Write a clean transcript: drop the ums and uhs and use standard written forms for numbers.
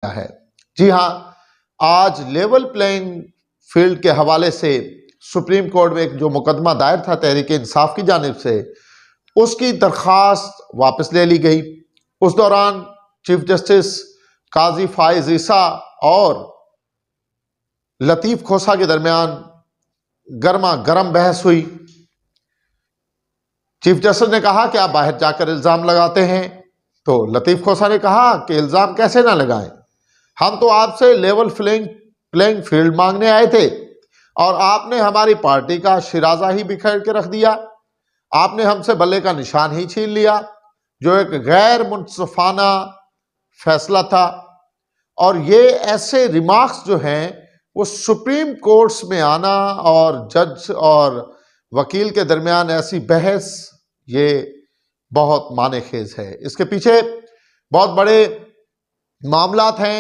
है। जी हां, आज लेवल प्लेइंग फील्ड के हवाले से सुप्रीम कोर्ट में एक जो मुकदमा दायर था तहरीक इंसाफ की जानिब से, उसकी दरखास्त वापस ले ली गई। उस दौरान चीफ जस्टिस काजी फाइज ईसा और लतीफ खोसा के दरमियान गर्मा गर्म बहस हुई। चीफ जस्टिस ने कहा कि आप बाहर जाकर इल्जाम लगाते हैं, तो लतीफ खोसा ने कहा कि इल्जाम कैसे ना लगाएं, हम तो आपसे लेवल प्लेइंग फील्ड मांगने आए थे और आपने हमारी पार्टी का शिराजा ही बिखेर के रख दिया। आपने हमसे बल्ले का निशान ही छीन लिया, जो एक गैर मुनसफाना फैसला था। और ये ऐसे रिमार्क्स जो हैं वो सुप्रीम कोर्ट्स में आना और जज और वकील के दरमियान ऐसी बहस, ये बहुत मानेखेज है। इसके पीछे बहुत बड़े मामलात हैं।